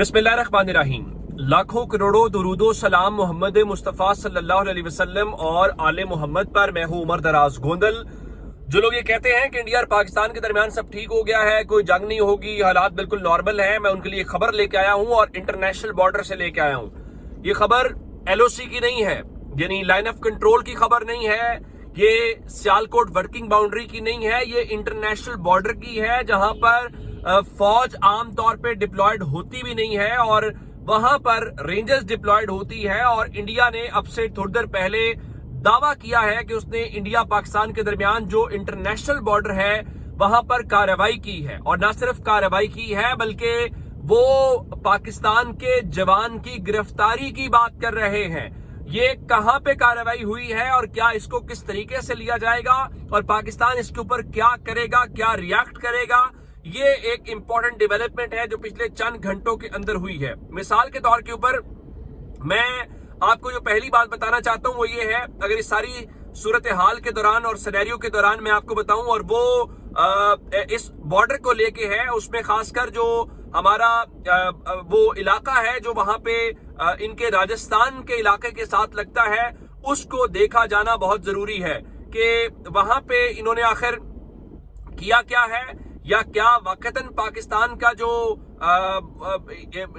बिस्मिल्लाहिर्रहमानिर्रहीम। लाखों करोड़ों दुरूदो सलाम मोहम्मद मुस्तफ़ा सल्लल्लाहु अलैहि वसल्लम और आले मोहम्मद पर। मैं हूं उमर दराज गोंदल। जो लोग ये कहते हैं कि इंडिया और पाकिस्तान के दरमियान सब ठीक हो गया है, कोई जंग नहीं होगी, हालात बिल्कुल नॉर्मल है, मैं उनके लिए खबर लेके आया हूं और इंटरनेशनल बॉर्डर से लेके आया हूं। ये खबर LOC की नहीं है, यानी लाइन ऑफ कंट्रोल की खबर नहीं है, ये सियालकोट वर्किंग बाउंड्री की नहीं है, ये इंटरनेशनल बॉर्डर की है, जहां पर फौज आमतौर पे डिप्लॉयड होती भी नहीं है और वहां पर रेंजर्स डिप्लॉयड होती है। और इंडिया ने अब से थोड़ी देर पहले दावा किया है कि उसने इंडिया पाकिस्तान के दरमियान जो इंटरनेशनल बॉर्डर है वहां पर कार्रवाई की है, और न सिर्फ कार्रवाई की है बल्कि वो पाकिस्तान के जवान की गिरफ्तारी की बात कर रहे हैं। ये कहां पे कार्रवाई हुई है और क्या इसको किस तरीके से लिया जाएगा और पाकिस्तान इसके ऊपर क्या करेगा, क्या रिएक्ट करेगा, ये एक इंपॉर्टेंट डेवलपमेंट है जो पिछले चंद घंटों के अंदर हुई है। मिसाल के तौर के ऊपर मैं आपको जो पहली बात बताना चाहता हूं वो ये है, अगर इस सारी सूरत हाल के दौरान और सिनेरियो के दौरान मैं आपको बताऊं, और वो इस बॉर्डर को लेके है, उसमें खासकर जो हमारा वो इलाका है जो वहां पे इनके राजस्थान के इलाके के साथ लगता है, उसको देखा जाना बहुत जरूरी है कि वहां पे इन्होंने आखिर किया क्या है, या क्या वाकतन पाकिस्तान का जो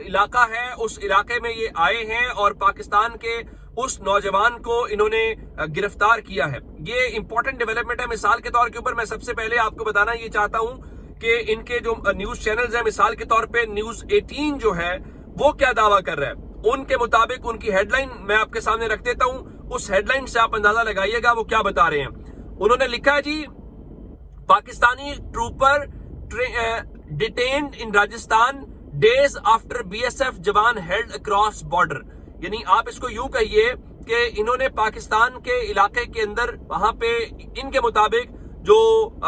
इलाका है उस इलाके में ये आए हैं और पाकिस्तान के उस नौजवान को इन्होंने गिरफ्तार किया है। ये इंपॉर्टेंट डेवलपमेंट है। मिसाल के तौर के ऊपर मैं सबसे पहले आपको बताना ये चाहता हूं कि इनके जो न्यूज चैनल्स हैं, मिसाल के तौर पे न्यूज 18 जो है वो क्या दावा कर रहा है, उनके मुताबिक उनकी हेडलाइन मैं आपके सामने रख देता हूं, उस हेडलाइन से आप अंदाजा लगाइएगा वो क्या बता रहे हैं। उन्होंने लिखा है जी, Pakistani trooper detained in Rajasthan days after BSF जवान हेल्ड अक्रॉस बॉर्डर। यानी आप इसको यूं कहिए कि इन्होंने पाकिस्तान के इलाके के अंदर वहां पे इनके मुताबिक जो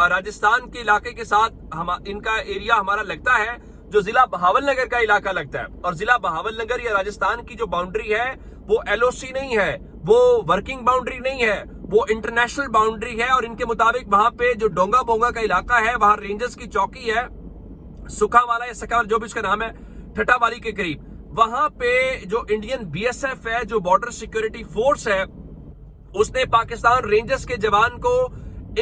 राजस्थान के इलाके के साथ इनका एरिया हमारा लगता है, जो जिला बहावलनगर का इलाका लगता है, और जिला बहावलनगर या राजस्थान की जो बाउंड्री है वो LOC नहीं है, वो वर्किंग बाउंड्री नहीं है, वो इंटरनेशनल बाउंड्री है। और इनके मुताबिक वहां पे जो डोंगा बोंगा का इलाका है, वहां रेंजर्स की चौकी है, सुखा वाला या सका जो भी उसका नाम है, ठट्टा वाली के करीब, वहां पे जो इंडियन BSF है, जो बॉर्डर सिक्योरिटी फोर्स है, उसने पाकिस्तान रेंजर्स के जवान को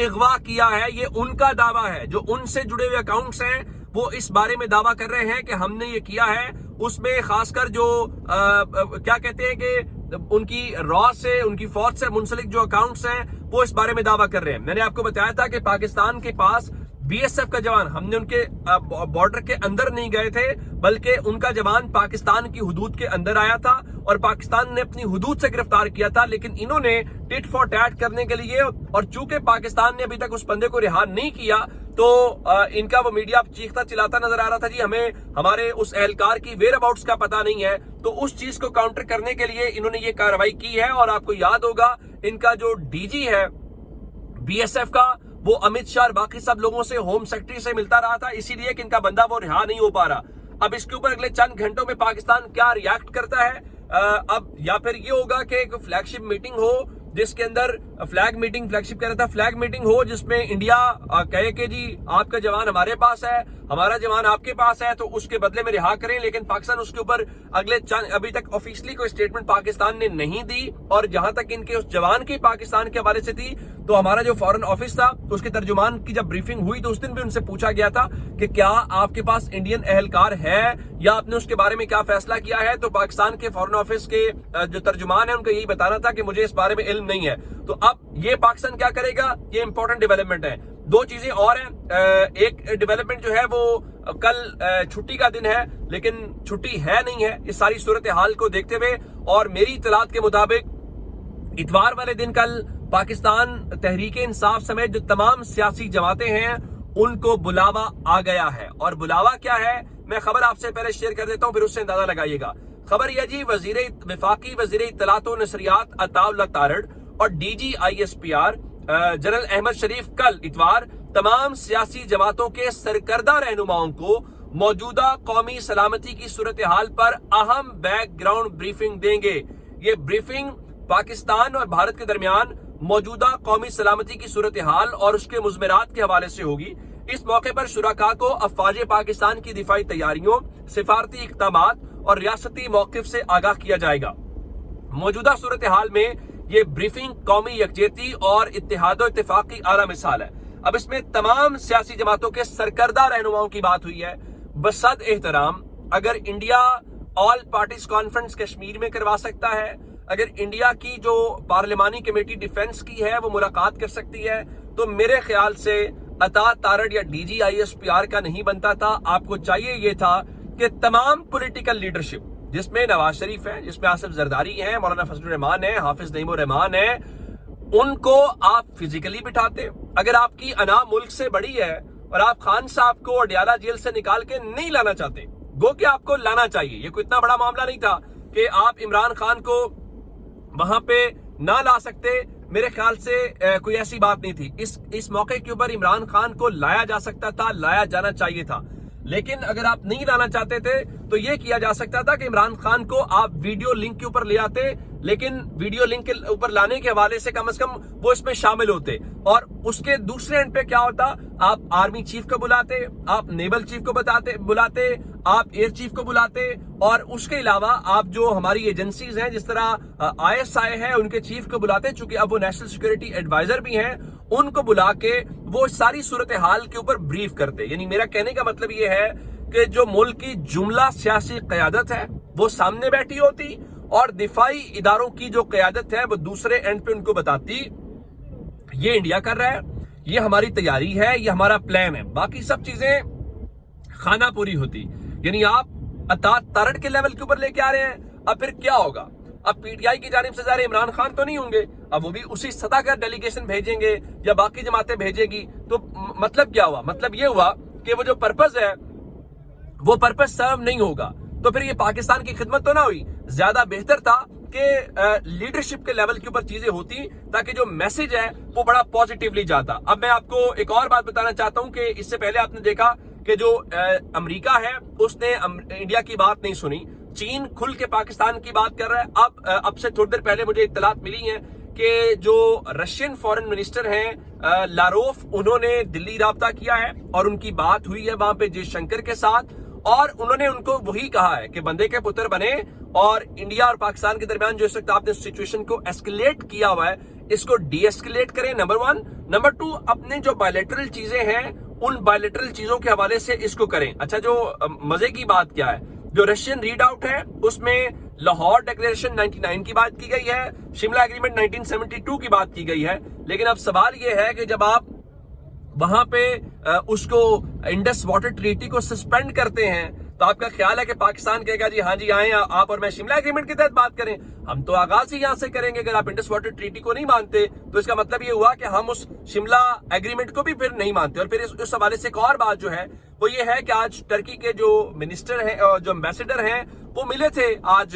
अगवा किया है। ये उनका दावा है, जो उनसे जुड़े हुए अकाउंट्स हैं वो इस बारे में दावा कर रहे हैं कि हमने ये किया है। उसमें खासकर जो क्या कहते हैं कि उनकी रॉ से, उनकी फौज से मुंसलिक जो अकाउंट्स हैं वो इस बारे में दावा कर रहे हैं। मैंने आपको बताया था कि पाकिस्तान के पास BSF का जवान, हमने उनके बॉर्डर के अंदर नहीं गए थे बल्कि उनका जवान पाकिस्तान की हुदूद के अंदर आया था और पाकिस्तान ने अपनी हुदूद से गिरफ्तार किया था। लेकिन इन्होंने टिट फॉर टैट करने के लिए, और चूंकि पाकिस्तान ने अभी तक उस बंदे को रिहा नहीं किया, तो इनका वो मीडिया चीखता चिल्लाता नजर आ रहा था जी हमें हमारे उस एहलकार की वेयर अबाउट्स का पता नहीं है। तो उस चीज को काउंटर करने के लिए इन्होंने ये कार्रवाई की है। और आपको याद होगा इनका जो DG है BSF का, वो अमित शाह और बाकी सब लोगों से, होम सेक्रेटरी से मिलता रहा था, इसीलिए कि इनका बंदा वो रिहा नहीं हो पा रहा। अब इसके ऊपर अगले चंद घंटों में पाकिस्तान क्या रिएक्ट करता है, अब या फिर ये होगा कि एक फ्लैगशिप मीटिंग हो जिसके अंदर फ्लैगशिप कह रहा था, फ्लैग मीटिंग हो जिसमें इंडिया कहे कि जी आपका जवान हमारे पास है, हमारा जवान आपके पास है, तो उसके बदले में रिहा करें। लेकिन पाकिस्तान उसके ऊपर अभी तक ऑफिशियली कोई स्टेटमेंट पाकिस्तान ने नहीं दी। और जहां तक इनके उस जवान की पाकिस्तान के हवाले से थी, तो हमारा जो फॉरेन ऑफिस था उसके तर्जुमान की जब ब्रीफिंग हुई तो उस दिन भी उनसे पूछा गया था कि क्या आपके पास इंडियन एहलकार है या आपने उसके बारे में क्या फैसला किया है। तो पाकिस्तान के फॉरेन ऑफिस के जो तर्जुमान है उनको यही बताना था कि मुझे इस बारे में इल्म नहीं है। तो अब ये पाकिस्तान क्या करेगा, ये इंपॉर्टेंट डेवलपमेंट है। दो चीजें और हैं, एक डेवलपमेंट जो है वो कल छुट्टी का दिन है, लेकिन छुट्टी है नहीं है इस सारी सूरत हाल को देखते हुए। और मेरी इत्तलात के मुताबिक इतवार वाले दिन कल पाकिस्तान तहरीक इंसाफ समेत जो तमाम सियासी जमातें हैं उनको बुलावा आ गया है। और बुलावा क्या है मैं खबर आपसे पहले शेयर कर देता हूं, फिर उससे अंदाजा लगाइएगा। खबर यह जी, वफाकी वजीर इत्तलात व नशरियात अताउल्लाह तारड़ और DG ISPR जनरल अहमद शरीफ कल इतवार तमाम सियासी जमातों के सरकर्दा रहनुमाओं को मौजूदा कौमी सलामती की सूरत हाल पर अहम बैकग्राउंड ब्रीफिंग देंगे। ये ब्रीफिंग पाकिस्तान और भारत के दरमियान मौजूदा कौमी सलामती की सूरत हाल और उसके मुज़मरात के हवाले से होगी। इस मौके पर शुरका को अफवाज पाकिस्तान की दिफाई तैयारियों, सिफारती इक़दामात और रियासती मौक़िफ़ से आगाह किया जाएगा। मौजूदा सूरत हाल में ये ब्रीफिंग कौमी यकजहती और इत्तेहाद व इत्तेफाक की आला मिसाल है। अब इसमें तमाम सियासी जमातों के सरकर्दा रहनुमाओं की बात हुई है। बसद एहतराम अगर India all parties conference Kashmir में करवा सकता है, अगर इंडिया की जो पार्लिमानी कमेटी डिफेंस की है वो मुलाकात कर सकती है, तो मेरे ख्याल से अता तारड़ या DGISPR का नहीं बनता था। आपको चाहिए ये था कि तमाम पॉलिटिकल लीडरशिप, जिसमें नवाज शरीफ है, जिसमें आसिफ जरदारी है, मौलाना फजलुर रहमान है, हाफिज नईमुर रहमान है, उनको आप फिजिकली बिठाते। अगर आपकी अना मुल्क से बड़ी है और आप खान साहब को अडयाला जेल से निकाल के नहीं लाना चाहते, गो कि आपको लाना चाहिए। ये कोई इतना बड़ा मामला नहीं था कि आप इमरान खान को वहां पे ना ला सकते। मेरे ख्याल से कोई ऐसी बात नहीं थी। इस मौके के ऊपर इमरान खान को लाया जा सकता था, लाया जाना चाहिए था। लेकिन अगर आप नहीं लाना चाहते थे तो ये किया जा सकता था कि इमरान खान को आप वीडियो लिंक के ऊपर ले आते, लेकिन वीडियो लिंक के ऊपर लाने के हवाले से कम वो इसमें शामिल होते। और उसके दूसरे एंड पे क्या होता, आप आर्मी चीफ को बुलाते, आप नेवल चीफ को बुलाते, आप एयर चीफ को बुलाते, और उसके अलावा आप जो हमारी एजेंसीज हैं, जिस तरह ISI है, उनके चीफ को बुलाते, चूंकि अब वो नेशनल सिक्योरिटी एडवाइजर भी हैं, उनको बुला के वो सारी सूरत हाल के ऊपर ब्रीफ करते। यानी मेरा कहने का मतलब ये है कि जो मुल्क की जुमला सियासी क़यादत है वो सामने बैठी होती, और दिफाई इदारों की जो क़यादत है वो दूसरे एंड पे उनको बताती, ये इंडिया कर रहा है, ये हमारी तैयारी है, ये हमारा प्लान है। बाकी सब चीजें खाना पूरी होती। यानी आप अतात तारड़ के लेवल के ऊपर लेके आ रहे हैं। अब फिर क्या होगा, अब PTI की जानिब से ज़ाहिर इमरान खान तो नहीं होंगे, अब वो भी उसी सतह का डेलीगेशन भेजेंगे या बाकी जमातें भेजेगी। तो मतलब क्या हुआ, मतलब ये हुआ कि वो जो पर्पस है वो पर्पस सर्व नहीं होगा। तो फिर ये पाकिस्तान की खिदमत तो ना हुई। ज्यादा बेहतर था कि लीडरशिप के लेवल के ऊपर चीजें होती, ताकि जो मैसेज है वो बड़ा पॉजिटिवली जाता। अब मैं आपको एक और बात बताना चाहता हूं कि इससे पहले आपने देखा कि जो अमेरिका है उसने इंडिया की बात नहीं सुनी, चीन खुल के पाकिस्तान की बात कर रहा है। अब से थोड़ी देर पहले मुझे इत्तलात मिली है कि जो रशियन फॉरेन मिनिस्टर हैं लारोफ, उन्होंने दिल्ली राब्ता किया है और उनकी बात हुई है वहां पे जयशंकर के साथ, और उन्होंने उनको वही कहा है कि बंदे के पुत्र बने और इंडिया और पाकिस्तान के दरमियान जो इस वक्त आपने सिचुएशन को एस्केलेट किया हुआ है इसको डी एस्केलेट करें, नंबर 1। नंबर 2, अपने जो बायलैटरल चीजें हैं उन बायलैटरल चीजों के हवाले से इसको करें। अच्छा, जो मजे की बात क्या है, जो रशियन रीड आउट है उसमें लाहौर डिक्लेरेशन 99 की बात की गई है, शिमला एग्रीमेंट 1972 की बात की गई है। लेकिन अब सवाल यह है कि जब आप वहां पे उसको इंडस वाटर ट्रीटी को सस्पेंड करते हैं तो आपका ख्याल है कि पाकिस्तान कहेगा जी हाँ जी आए आप और मैं शिमला एग्रीमेंट के तहत बात करें। हम तो आगाज ही यहां से करेंगे। अगर आप इंडस वाटर ट्रीटी को नहीं मानते तो इसका मतलब ये हुआ कि हम उस शिमला एग्रीमेंट को भी फिर नहीं मानते। और फिर इस हवाले से एक और बात जो है वो ये है कि आज टर्की के जो मिनिस्टर हैं, जो एम्बेसडर हैं, वो मिले थे आज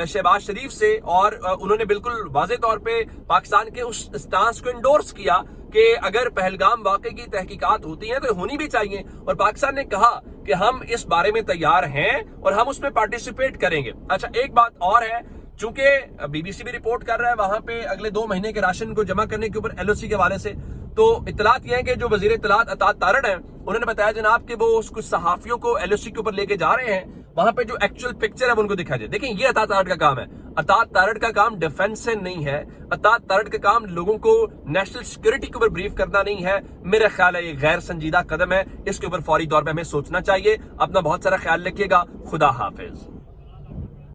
शहबाज शरीफ से, और उन्होंने बिल्कुल वाज़ेह तौर पे पाकिस्तान के उस स्टांस को इंडोर्स किया कि अगर पहलगाम वाकई की तहकीकात होती हैं तो होनी भी चाहिए। और पाकिस्तान ने कहा कि हम इस बारे में तैयार हैं और हम उसमें पार्टिसिपेट करेंगे। अच्छा, एक बात और है, चूंकि BBC भी रिपोर्ट कर रहा है वहां पे अगले 2 महीने के राशन को जमा करने के ऊपर LOC के हवाले से, तो इत्तलात ये है कि जो वजीर इत्तलात अतात तारड़ हैं उन्होंने बताया जनाब कि वो कुछ सहाफियों को LOC के ऊपर लेके जा रहे हैं, वहां पे जो एक्चुअल पिक्चर है वो उनको दिखा जाए। देखिए, ये अतात तारड़ का काम है। अतात तारड़ का काम डिफेंस से नहीं है, अतात तारड़ का काम लोगों को नेशनल सिक्योरिटी के ऊपर ब्रीफ करना नहीं है। मेरा ख्याल है ये गैर संजीदा कदम है, इसके ऊपर फौरी तौर पर हमें सोचना चाहिए। अपना बहुत सारा ख्याल रखिएगा। खुदा हाफिज।